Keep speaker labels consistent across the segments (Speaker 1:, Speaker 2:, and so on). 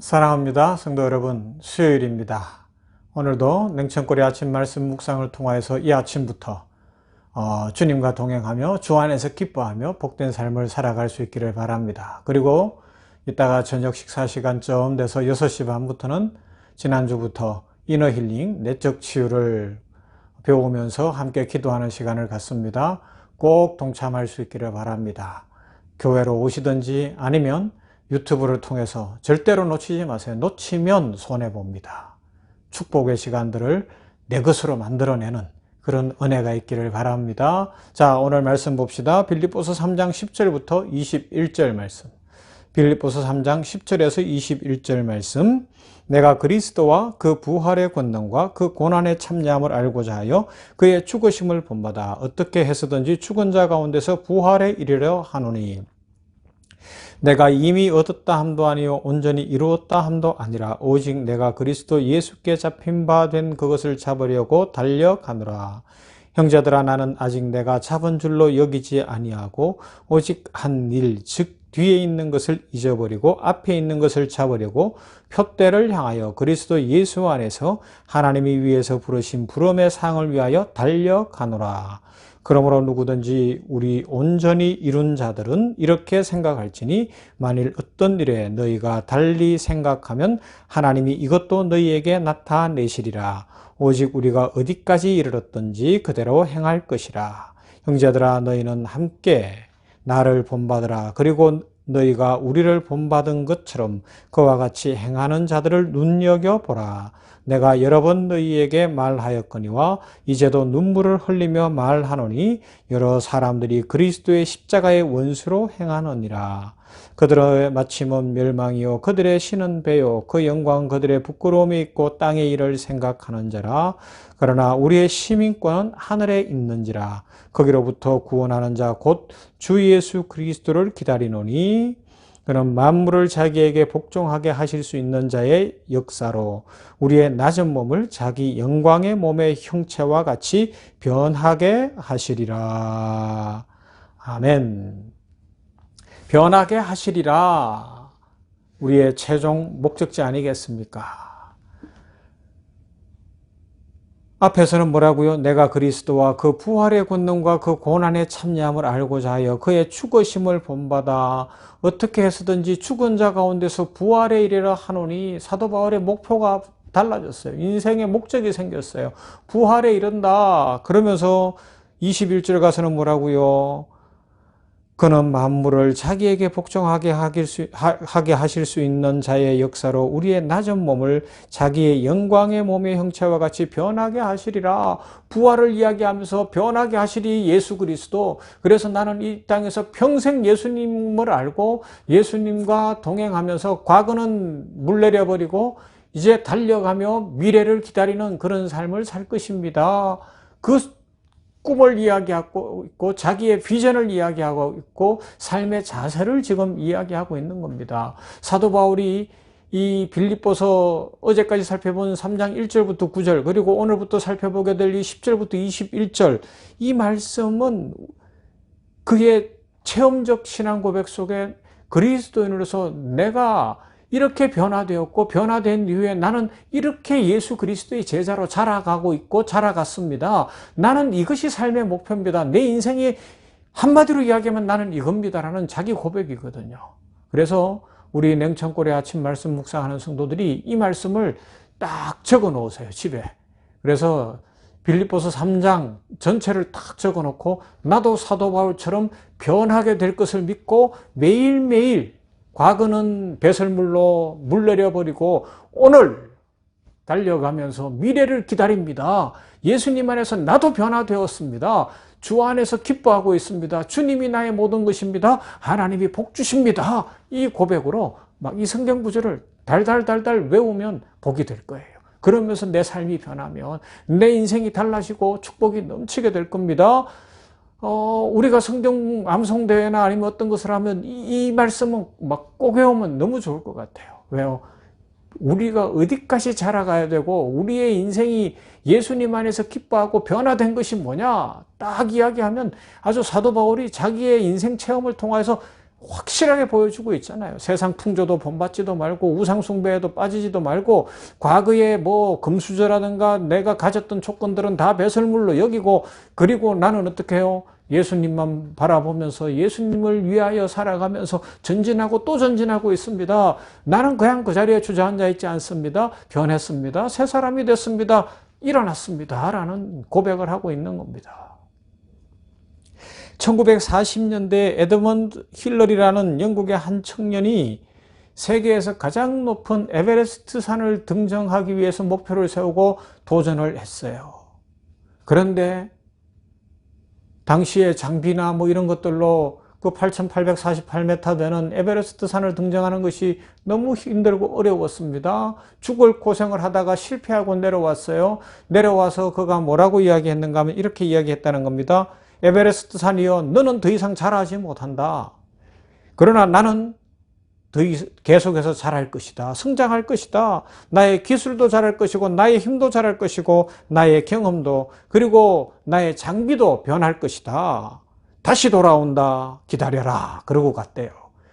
Speaker 1: 사랑합니다. 성도 여러분, 수요일입니다. 오늘도 냉천골의 아침 말씀 묵상을 통하여서 이 아침부터 주님과 동행하며 주 안에서 기뻐하며 복된 삶을 살아갈 수 있기를 바랍니다. 그리고 이따가 저녁 식사 시간쯤 돼서 6시 반부터는 지난주부터 이너 힐링, 내적 치유를 배우면서 함께 기도하는 시간을 갖습니다. 꼭 동참할 수 있기를 바랍니다. 교회로 오시든지 아니면 유튜브를 통해서 절대로 놓치지 마세요. 놓치면 손해봅니다. 축복의 시간들을 내 것으로 만들어내는 그런 은혜가 있기를 바랍니다. 자, 오늘 말씀 봅시다. 빌립보서 3장 10절부터 21절 말씀. 빌립보서 3장 10절에서 21절 말씀. 내가 그리스도와 그 부활의 권능과 그 고난의 참여함을 알고자 하여 그의 죽으심을 본받아 어떻게 해서든지 죽은 자 가운데서 부활에 이르려 하노니 내가 이미 얻었다 함도 아니요 온전히 이루었다 함도 아니라 오직 내가 그리스도 예수께 잡힌 바 된 그것을 잡으려고 달려가노라. 형제들아, 나는 아직 내가 잡은 줄로 여기지 아니하고 오직 한 일, 즉 뒤에 있는 것을 잊어버리고 앞에 있는 것을 잡으려고 표대를 향하여 그리스도 예수 안에서 하나님이 위에서 부르신 부름의 상을 위하여 달려가노라. 그러므로 누구든지 우리 온전히 이룬 자들은 이렇게 생각할지니 만일 어떤 일에 너희가 달리 생각하면 하나님이 이것도 너희에게 나타내시리라. 오직 우리가 어디까지 이르렀든지 그대로 행할 것이라. 형제들아, 너희는 함께 나를 본받으라. 그리고 너희가 우리를 본받은 것처럼 그와 같이 행하는 자들을 눈여겨보라. 내가 여러 번 너희에게 말하였거니와 이제도 눈물을 흘리며 말하노니 여러 사람들이 그리스도의 십자가의 원수로 행하느니라. 그들의 마침은 멸망이요 그들의 신은 배요 그 영광 그들의 부끄러움이 있고 땅의 일을 생각하는 자라. 그러나 우리의 시민권은 하늘에 있는지라. 거기로부터 구원하는 자 곧 주 예수 그리스도를 기다리노니 그는 만물을 자기에게 복종하게 하실 수 있는 자의 역사로 우리의 낮은 몸을 자기 영광의 몸의 형체와 같이 변하게 하시리라. 아멘. 변하게 하시리라. 우리의 최종 목적지 아니겠습니까? 앞에서는 뭐라고요? 내가 그리스도와 그 부활의 권능과 그 고난의 참여함을 알고자 하여 그의 죽으심을 본받아 어떻게 해서든지 죽은 자 가운데서 부활에 이르려 하노니. 사도 바울의 목표가 달라졌어요. 인생의 목적이 생겼어요. 부활에 이른다. 그러면서 21절 가서는 뭐라고요? 그는 만물을 자기에게 복종하게 하게 하실 수 있는 자의 역사로 우리의 낮은 몸을 자기의 영광의 몸의 형체와 같이 변하게 하시리라. 부활을 이야기하면서 변하게 하시리 예수 그리스도. 그래서 나는 이 땅에서 평생 예수님을 알고 예수님과 동행하면서 과거는 물내려버리고 이제 달려가며 미래를 기다리는 그런 삶을 살 것입니다. 그 꿈을 이야기하고 있고 자기의 비전을 이야기하고 있고 삶의 자세를 지금 이야기하고 있는 겁니다. 사도 바울이 이 빌립보서 어제까지 살펴본 3장 1절부터 9절 그리고 오늘부터 살펴보게 될 이 10절부터 21절 이 말씀은 그의 체험적 신앙 고백 속에 그리스도인으로서 내가 이렇게 변화되었고 변화된 이후에 나는 이렇게 예수 그리스도의 제자로 자라가고 있고 자라갔습니다. 나는 이것이 삶의 목표입니다. 내 인생이 한마디로 이야기하면 나는 이겁니다라는 자기 고백이거든요. 그래서 우리 냉천골의 아침 말씀 묵상하는 성도들이 이 말씀을 딱 적어 놓으세요, 집에. 그래서 빌립보서 3장 전체를 딱 적어 놓고 나도 사도 바울처럼 변하게 될 것을 믿고 매일매일 과거는 배설물로 물내려버리고 오늘 달려가면서 미래를 기다립니다. 예수님 안에서 나도 변화되었습니다. 주 안에서 기뻐하고 있습니다. 주님이 나의 모든 것입니다. 하나님이 복 주십니다. 이 고백으로 막 이 성경 구절을 달달달달 외우면 복이 될 거예요. 그러면서 내 삶이 변하면 내 인생이 달라지고 축복이 넘치게 될 겁니다. 우리가 성경 암송대회나 아니면 어떤 것을 하면 이 말씀은 막 꼭 외우면 너무 좋을 것 같아요. 왜요? 우리가 어디까지 자라가야 되고 우리의 인생이 예수님 안에서 기뻐하고 변화된 것이 뭐냐 딱 이야기하면 아주 사도 바울이 자기의 인생 체험을 통해서 확실하게 보여주고 있잖아요. 세상 풍조도 본받지도 말고 우상 숭배에도 빠지지도 말고 과거에 뭐 금수저라든가 내가 가졌던 조건들은 다 배설물로 여기고, 그리고 나는 어떻게 해요? 예수님만 바라보면서 예수님을 위하여 살아가면서 전진하고 또 전진하고 있습니다. 나는 그냥 그 자리에 주저앉아 있지 않습니다. 변했습니다. 새 사람이 됐습니다. 일어났습니다. 라는 고백을 하고 있는 겁니다. 1940년대 에드먼드 힐러리라는 영국의 한 청년이 세계에서 가장 높은 에베레스트 산을 등정하기 위해서 목표를 세우고 도전을 했어요. 그런데 당시에 장비나 뭐 이런 것들로 그 8,848m 되는 에베레스트 산을 등정하는 것이 너무 힘들고 어려웠습니다. 죽을 고생을 하다가 실패하고 내려왔어요. 내려와서 그가 뭐라고 이야기했는가 하면 이렇게 이야기했다는 겁니다. 에베레스트 산이여, 너는 더 이상 자라지 못한다. 그러나 나는 계속해서 자랄 것이다. 성장할 것이다. 나의 기술도 자랄 것이고 나의 힘도 자랄 것이고 나의 경험도, 그리고 나의 장비도 변할 것이다. 다시 돌아온다. 기다려라. 그러고 갔대요.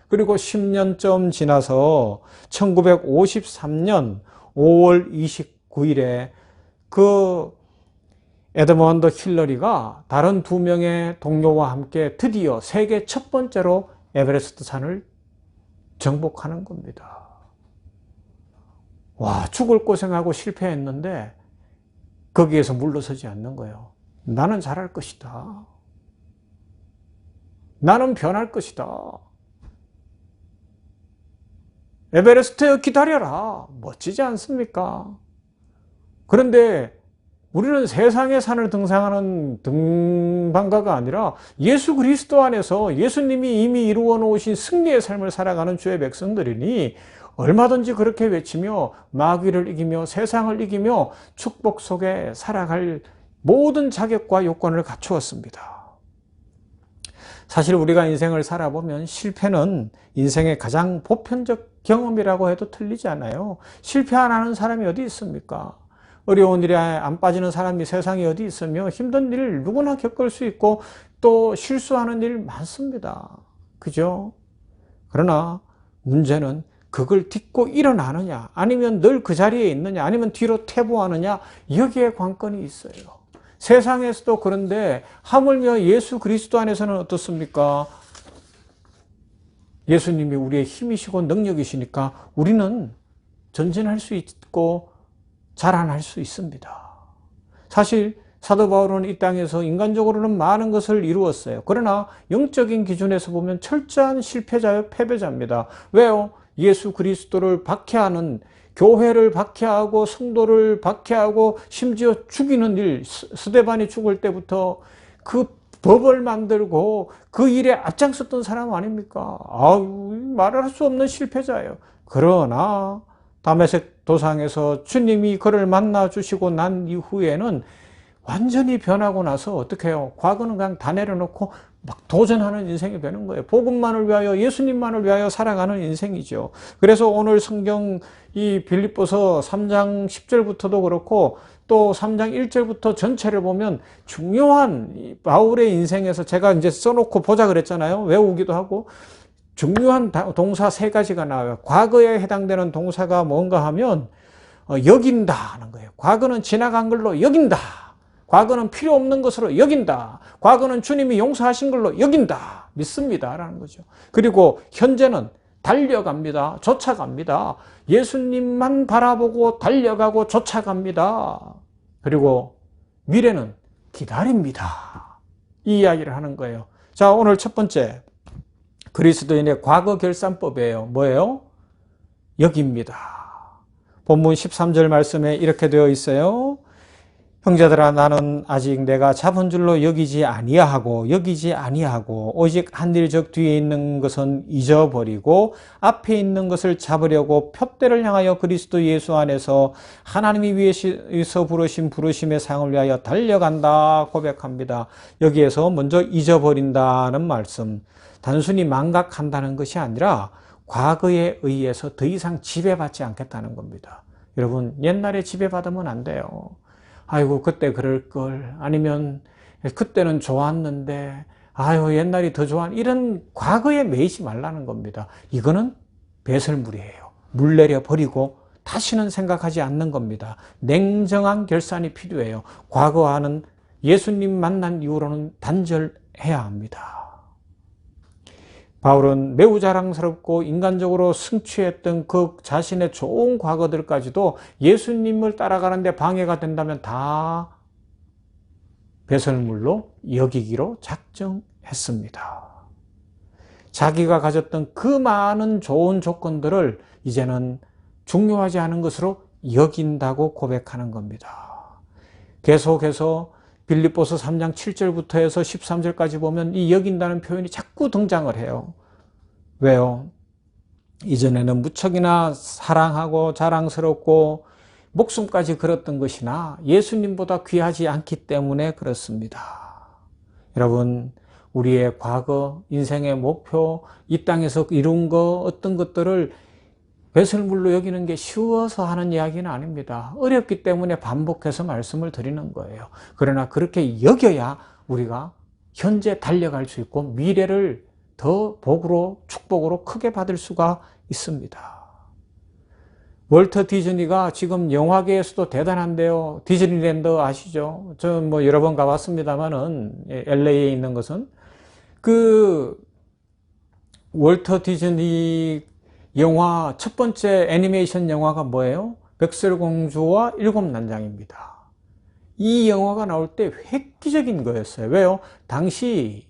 Speaker 1: 그리고 10년쯤 지나서 1953년 5월 29일에 그 에드먼드 힐러리가 다른 2명의 동료와 함께 드디어 세계 첫 번째로 에베레스트 산을 정복하는 겁니다. 와, 죽을 고생하고 실패했는데 거기에서 물러서지 않는 거예요. 나는 잘할 것이다. 나는 변할 것이다. 에베레스트에 기다려라. 멋지지 않습니까? 그런데 우리는 세상의 산을 등상하는 등반가가 아니라 예수 그리스도 안에서 예수님이 이미 이루어 놓으신 승리의 삶을 살아가는 주의 백성들이니 얼마든지 그렇게 외치며 마귀를 이기며 세상을 이기며 축복 속에 살아갈 모든 자격과 요건을 갖추었습니다. 사실 우리가 인생을 살아보면 실패는 인생의 가장 보편적 경험이라고 해도 틀리지 않아요. 실패 안 하는 사람이 어디 있습니까? 어려운 일에 안 빠지는 사람이 세상에 어디 있으며 힘든 일 누구나 겪을 수 있고 또 실수하는 일 많습니다. 그죠? 그러나 문제는 그걸 딛고 일어나느냐, 아니면 늘 그 자리에 있느냐, 아니면 뒤로 퇴보하느냐, 여기에 관건이 있어요. 세상에서도 그런데 하물며 예수 그리스도 안에서는 어떻습니까? 예수님이 우리의 힘이시고 능력이시니까 우리는 전진할 수 있고 자라날 수 있습니다. 사실 사도 바울은 이 땅에서 인간적으로는 많은 것을 이루었어요. 그러나 영적인 기준에서 보면 철저한 실패자요, 패배자입니다. 왜요? 예수 그리스도를 박해하는, 교회를 박해하고 성도를 박해하고 심지어 죽이는 일, 스데반이 죽을 때부터 그 법을 만들고 그 일에 앞장섰던 사람 아닙니까? 말을 할 수 없는 실패자예요. 그러나 다메섹 도상에서 주님이 그를 만나 주시고 난 이후에는 완전히 변하고 나서 어떻게 해요? 과거는 그냥 다 내려놓고 막 도전하는 인생이 되는 거예요. 복음만을 위하여, 예수님만을 위하여 살아가는 인생이죠. 그래서 오늘 성경 이 빌립보서 3장 10절부터도 그렇고 또 3장 1절부터 전체를 보면 중요한 바울의 인생에서 제가 이제 써놓고 보자 그랬잖아요. 외우기도 하고. 중요한 동사 3가지가 나와요. 과거에 해당되는 동사가 뭔가 하면 여긴다 하는 거예요. 과거는 지나간 걸로 여긴다. 과거는 필요 없는 것으로 여긴다. 과거는 주님이 용서하신 걸로 여긴다. 믿습니다. 라는 거죠. 그리고 현재는 달려갑니다. 쫓아갑니다. 예수님만 바라보고 달려가고 쫓아갑니다. 그리고 미래는 기다립니다. 이 이야기를 하는 거예요. 자, 오늘 첫 번째. 그리스도인의 과거 결산법이에요. 뭐예요? 여기입니다. 본문 13절 말씀에 이렇게 되어 있어요. 형제들아, 나는 아직 내가 잡은 줄로 여기지 아니하고 오직 한 일 적 뒤에 있는 것은 잊어버리고 앞에 있는 것을 잡으려고 표대를 향하여 그리스도 예수 안에서 하나님이 위에서 부르신 부르심의 상을 위하여 달려간다 고백합니다. 여기에서 먼저 잊어버린다는 말씀, 단순히 망각한다는 것이 아니라 과거에 의해서 더 이상 지배받지 않겠다는 겁니다. 여러분, 옛날에 지배받으면 안 돼요. 아이고 그때 그럴 걸, 아니면 그때는 좋았는데, 아유 옛날이 더 좋아 이런 과거에 매이지 말라는 겁니다. 이거는 배설물이에요. 물 내려 버리고 다시는 생각하지 않는 겁니다. 냉정한 결산이 필요해요. 과거와는 예수님 만난 이후로는 단절해야 합니다. 바울은 매우 자랑스럽고 인간적으로 승취했던 그 자신의 좋은 과거들까지도 예수님을 따라가는데 방해가 된다면 다 배설물로 여기기로 작정했습니다. 자기가 가졌던 그 많은 좋은 조건들을 이제는 중요하지 않은 것으로 여긴다고 고백하는 겁니다. 계속해서 빌립보서 3장 7절부터 해서 13절까지 보면 이 여긴다는 표현이 자꾸 등장을 해요. 왜요? 이전에는 무척이나 사랑하고 자랑스럽고 목숨까지 걸었던 것이나 예수님보다 귀하지 않기 때문에 그렇습니다. 여러분, 우리의 과거, 인생의 목표, 이 땅에서 이룬 거 어떤 것들을 배설물로 여기는 게 쉬워서 하는 이야기는 아닙니다. 어렵기 때문에 반복해서 말씀을 드리는 거예요. 그러나 그렇게 여겨야 우리가 현재 달려갈 수 있고 미래를 더 복으로 축복으로 크게 받을 수가 있습니다. 월터 디즈니가 지금 영화계에서도 대단한데요. 디즈니랜드 아시죠? 저는 뭐 여러 번 가봤습니다만은 LA에 있는 것은 그 월터 디즈니 영화 첫 번째 애니메이션 영화가 뭐예요? 백설공주와 일곱 난장입니다. 이 영화가 나올 때 획기적인 거였어요. 왜요? 당시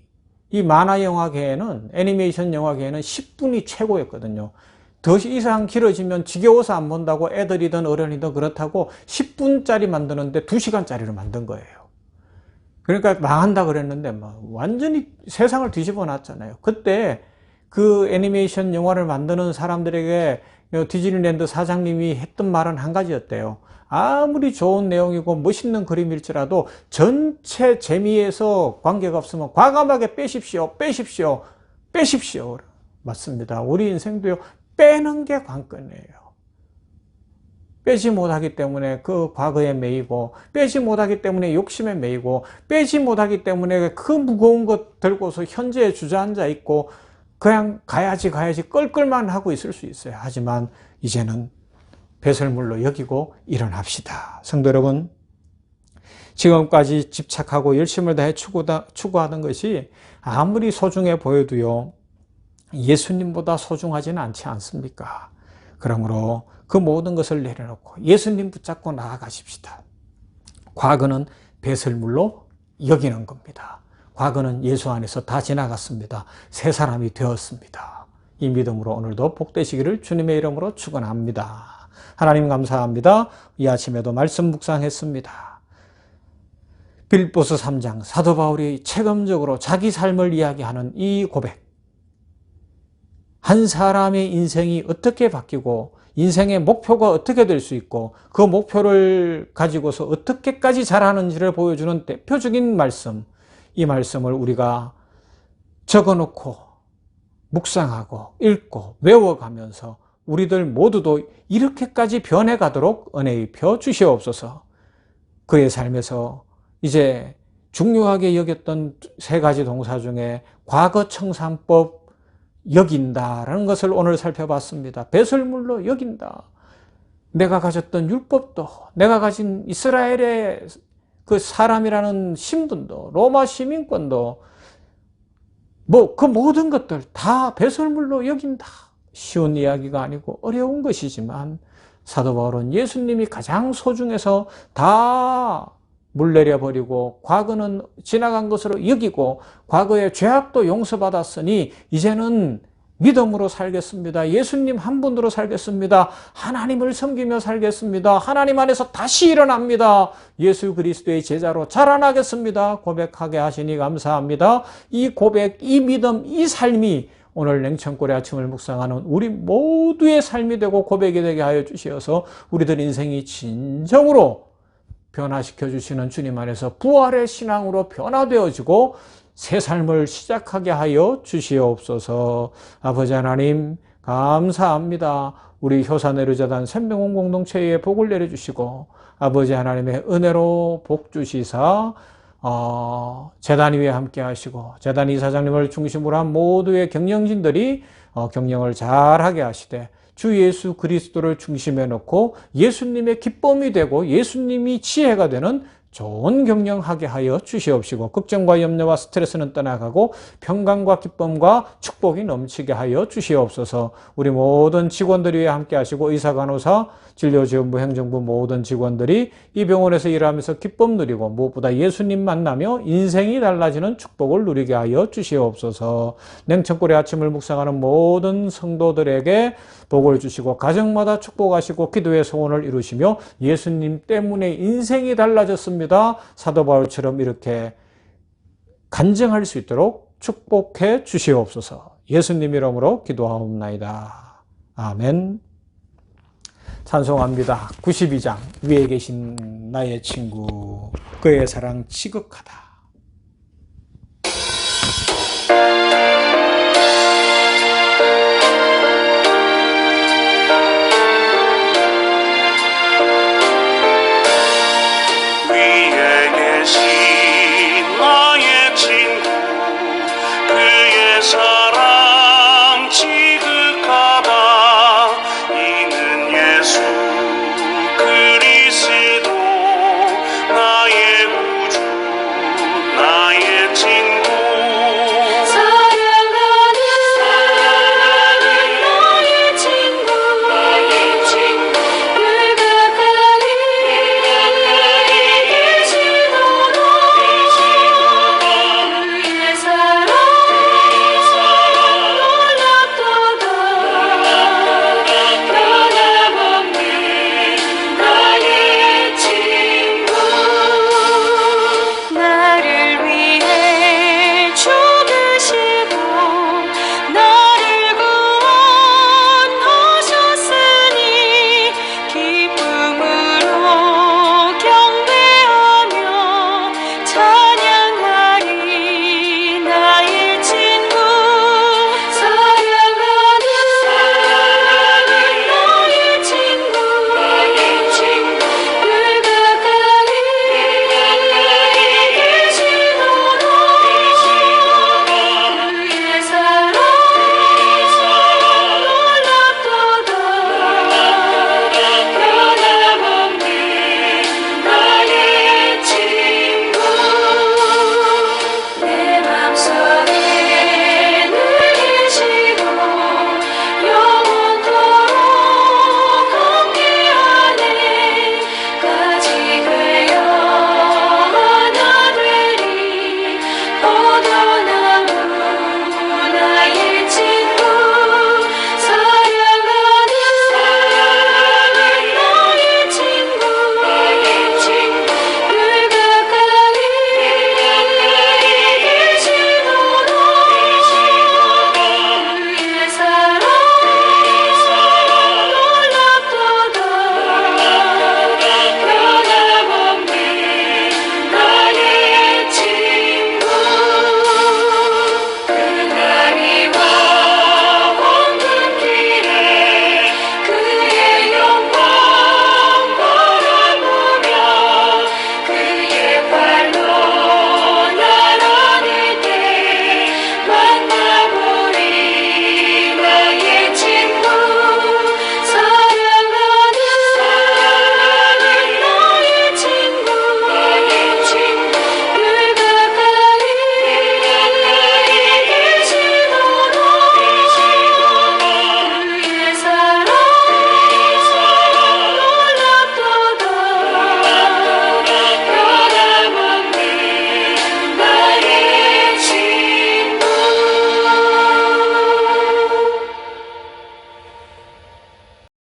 Speaker 1: 이 만화 영화계에는 애니메이션 영화계에는 10분이 최고였거든요. 더 이상 길어지면 지겨워서 안 본다고 애들이든 어른이든 그렇다고 10분짜리 만드는데 2시간짜리로 만든 거예요. 그러니까 망한다 그랬는데 막 완전히 세상을 뒤집어 놨잖아요. 그때 그 애니메이션 영화를 만드는 사람들에게 디즈니랜드 사장님이 했던 말은 한 가지였대요. 아무리 좋은 내용이고 멋있는 그림일지라도 전체 재미에서 관계가 없으면 과감하게 빼십시오. 빼십시오. 빼십시오. 맞습니다. 우리 인생도요. 빼는 게 관건이에요. 빼지 못하기 때문에 그 과거에 매이고, 빼지 못하기 때문에 욕심에 매이고, 빼지 못하기 때문에 그 무거운 것 들고서 현재에 주저앉아 있고 그냥 가야지 껄끌만 하고 있을 수 있어요. 하지만 이제는 배설물로 여기고 일어납시다. 성도 여러분, 지금까지 집착하고 열심을 다해 추구하던 것이 아무리 소중해 보여도요, 예수님보다 소중하지는 않지 않습니까? 그러므로 그 모든 것을 내려놓고 예수님 붙잡고 나아가십시다. 과거는 배설물로 여기는 겁니다. 과거는 예수 안에서 다 지나갔습니다. 새 사람이 되었습니다. 이 믿음으로 오늘도 복되시기를 주님의 이름으로 축원합니다. 하나님 감사합니다. 이 아침에도 말씀 묵상했습니다. 빌립보서 3장 사도 바울이 체감적으로 자기 삶을 이야기하는 이 고백, 한 사람의 인생이 어떻게 바뀌고 인생의 목표가 어떻게 될 수 있고 그 목표를 가지고서 어떻게까지 자라는지를 보여주는 대표적인 말씀, 이 말씀을 우리가 적어놓고 묵상하고 읽고 외워가면서 우리들 모두도 이렇게까지 변해가도록 은혜 입혀 주시옵소서. 그의 삶에서 이제 중요하게 여겼던 세 가지 동사 중에 과거 청산법 여긴다라는 것을 오늘 살펴봤습니다. 배설물로 여긴다. 내가 가졌던 율법도, 내가 가진 이스라엘의 그 사람이라는 신분도, 로마 시민권도, 뭐 그 모든 것들 다 배설물로 여긴다. 쉬운 이야기가 아니고 어려운 것이지만 사도 바울은 예수님이 가장 소중해서 다 물내려버리고 과거는 지나간 것으로 여기고 과거의 죄악도 용서받았으니 이제는 믿음으로 살겠습니다. 예수님 한 분으로 살겠습니다. 하나님을 섬기며 살겠습니다. 하나님 안에서 다시 일어납니다. 예수 그리스도의 제자로 자라나겠습니다. 고백하게 하시니 감사합니다. 이 고백, 이 믿음, 이 삶이 오늘 냉천골의 아침을 묵상하는 우리 모두의 삶이 되고 고백이 되게 하여 주시어서 우리들 인생이 진정으로 변화시켜 주시는 주님 안에서 부활의 신앙으로 변화되어지고 새 삶을 시작하게 하여 주시옵소서. 아버지 하나님 감사합니다. 우리 효사내류재단 생명원 공동체에 복을 내려주시고 아버지 하나님의 은혜로 복 주시사 재단 위에 함께 하시고 재단 이사장님을 중심으로 한 모두의 경영진들이 경영을 잘하게 하시되 주 예수 그리스도를 중심에 놓고 예수님의 기쁨이 되고 예수님이 지혜가 되는 좋은 경영하게 하여 주시옵시고 걱정과 염려와 스트레스는 떠나가고 평강과 기쁨과 축복이 넘치게 하여 주시옵소서. 우리 모든 직원들 위해 함께 하시고 의사, 간호사, 진료지원부, 행정부 모든 직원들이 이 병원에서 일하면서 기쁨 누리고 무엇보다 예수님 만나며 인생이 달라지는 축복을 누리게 하여 주시옵소서. 냉천골의 아침을 묵상하는 모든 성도들에게 복을 주시고 가정마다 축복하시고 기도의 소원을 이루시며 예수님 때문에 인생이 달라졌습니다. 사도 바울처럼 이렇게 간증할 수 있도록 축복해 주시옵소서. 예수님 이름으로 기도하옵나이다. 아멘. 찬송합니다. 92장 위에 계신 나의 친구 그의 사랑 지극하다.
Speaker 2: 사랑 지극하다. 이는 예수